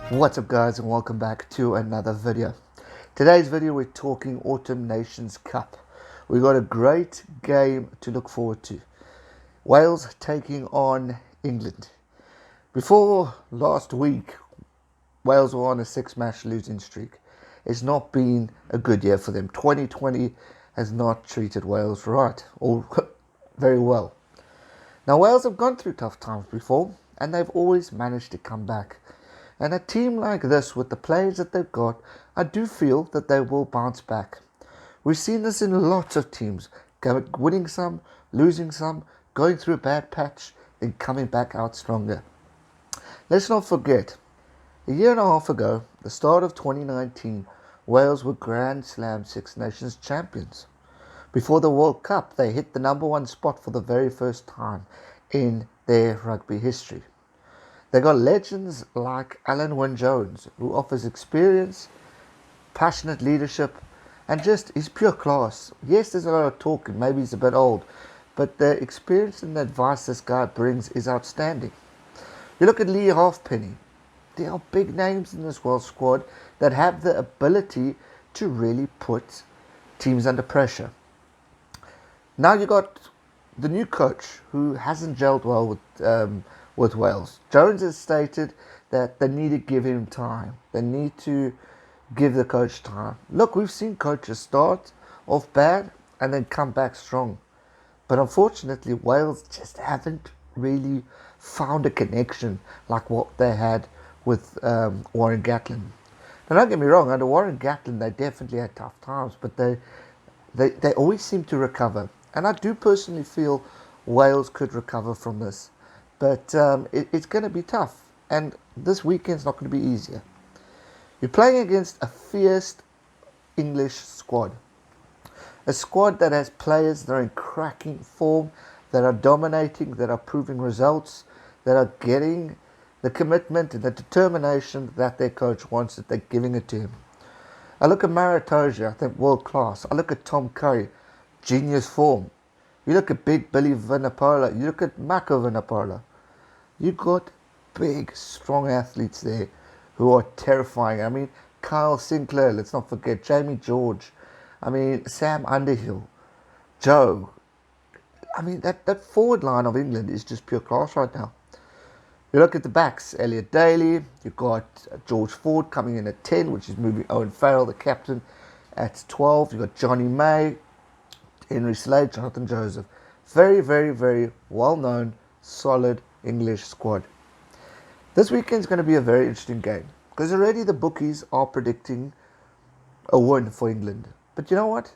What's up guys, and welcome back to another video. Today's video we're talking Autumn Nations Cup. We got a great game to look forward to. Wales taking on England. Before last week, Wales were on a 6-match losing streak. It's not been a good year for them. 2020 has not treated Wales right, or very well. Now Wales have gone through tough times before, and they've always managed to come back. And a team like this, with the players that they've got, I do feel that they will bounce back. We've seen this in lots of teams, winning some, losing some, going through a bad patch, then coming back out stronger. Let's not forget, a year and a half ago, the start of 2019, Wales were Grand Slam Six Nations champions. Before the World Cup, they hit the #1 spot for the very first time in their rugby history. They got legends like Alan Wynne-Jones, who offers experience, passionate leadership, and just his pure class. Yes, there's a lot of talk, and maybe he's a bit old, but the experience and the advice this guy brings is outstanding. You look at Lee Halfpenny. There are big names in this World squad that have the ability to really put teams under pressure. Now you got the new coach who hasn't gelled well with Wales. Jones has stated that they need to give him time. They need to give the coach time. Look, we've seen coaches start off bad and then come back strong. But unfortunately, Wales just haven't really found a connection like what they had with Warren Gatland. Now, don't get me wrong, under Warren Gatland, they definitely had tough times, but they always seem to recover. And I do personally feel Wales could recover from this. But it's going to be tough, and this weekend's not going to be easier. You're playing against a fierce English squad. A squad that has players that are in cracking form, that are dominating, that are proving results, that are getting the commitment and the determination that their coach wants, that they're giving it to him. I look at Maritoja, I think world class. I look at Tom Curry, genius form. You look at Big Billy Vunipola, you look at Mako Vunipola. You got big, strong athletes there who are terrifying. I mean, Kyle Sinclair, let's not forget, Jamie George. I mean, Sam Underhill, Joe. I mean, that forward line of England is just pure class right now. You look at the backs, Elliot Daly, you've got George Ford coming in at 10, which is moving Owen Farrell, the captain, at 12. You've got Johnny May, Henry Slade, Jonathan Joseph. Very, very, very well-known, solid English squad. This weekend's going to be a very interesting game because already the bookies are predicting a win for England. But you know what?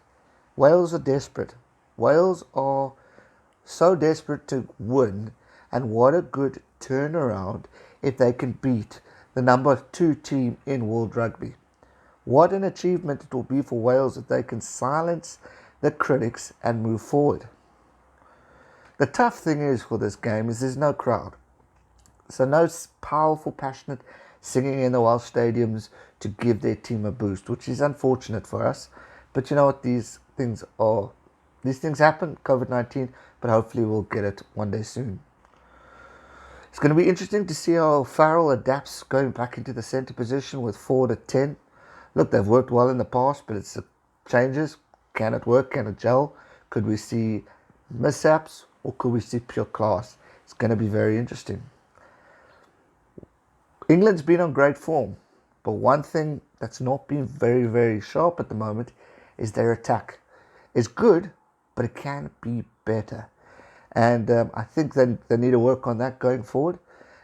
Wales are desperate. Wales are so desperate to win, and what a good turnaround if they can beat the #2 team in world rugby. What an achievement it will be for Wales if they can silence the critics and move forward. The tough thing is for this game is there's no crowd. So no powerful, passionate singing in the Welsh stadiums to give their team a boost, which is unfortunate for us. But you know what? These things happen, COVID-19, but hopefully we'll get it one day soon. It's going to be interesting to see how Farrell adapts going back into the centre position with Ford at 10. Look, they've worked well in the past, but it's changes. Can it work? Can it gel? Could we see mishaps, or could we see pure class? It's going to be very interesting. England's been on great form, but one thing that's not been very, very sharp at the moment is their attack. It's good, but it can be better. And I think they need to work on that going forward.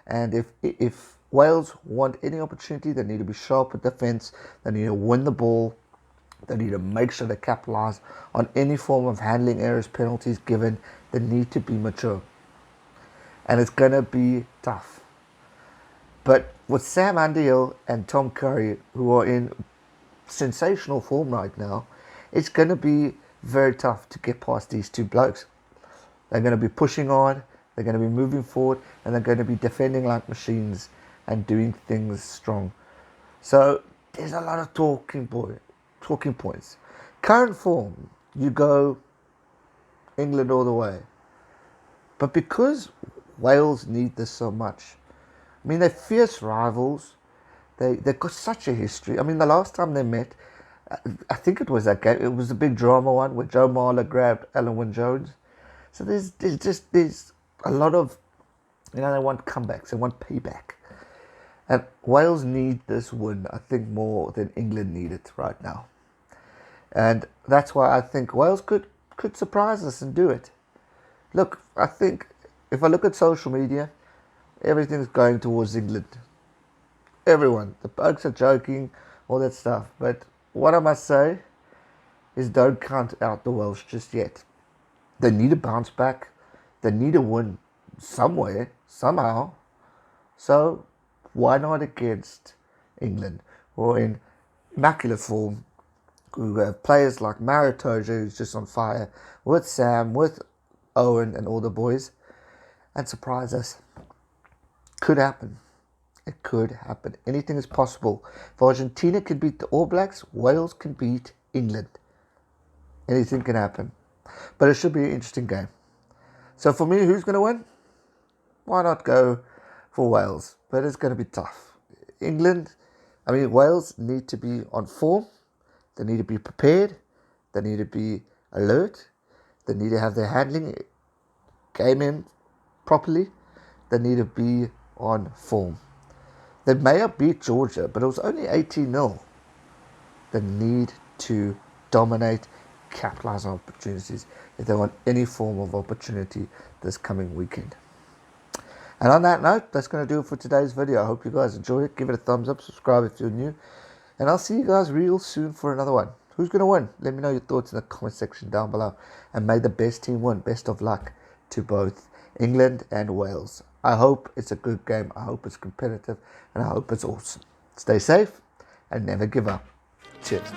And if Wales want any opportunity, they need to be sharp at defence. They need to win the ball. They need to make sure they capitalise on any form of handling errors, penalties given. They need to be mature. And it's going to be tough. But with Sam Underhill and Tom Curry, who are in sensational form right now, it's going to be very tough to get past these two blokes. They're going to be pushing hard, they're going to be moving forward, and they're going to be defending like machines and doing things strong. So there's a lot of talking points. Current form, you go England all the way. But because Wales need this so much, I mean, they're fierce rivals. They've got such a history. I mean, the last time they met, I think it was that game. It was the big drama one where Joe Marler grabbed Alan Wynne-Jones. So there's a lot of, they want comebacks, they want payback. And Wales need this win, I think, more than England need it right now. And that's why I think Wales could surprise us and do it. Look, I think if I look at social media, everything's going towards England. Everyone, the folks are joking, all that stuff. But what I must say is don't count out the Welsh just yet. They need to bounce back. They need to win somewhere, somehow. So why not against England? Or in immaculate form, we have players like Maritoja, who's just on fire, with Sam, with Owen and all the boys, and surprise us. Could happen. It could happen. Anything is possible. If Argentina can beat the All Blacks, Wales can beat England. Anything can happen. But it should be an interesting game. So for me, who's going to win? Why not go for Wales? But it's going to be tough. Wales need to be on form. They need to be prepared. They need to be alert. They need to have their handling game in properly. They need to be on form. They may have beat Georgia, but it was only 18-0. They need to dominate, capitalize on opportunities if they want any form of opportunity this coming weekend. And on that note, that's going to do it for today's video. I hope you guys enjoyed it. Give it a thumbs up, subscribe if you're new. And I'll see you guys real soon for another one. Who's going to win? Let me know your thoughts in the comment section down below. And may the best team win. Best of luck to both England and Wales. I hope it's a good game. I hope it's competitive. And I hope it's awesome. Stay safe and never give up. Cheers.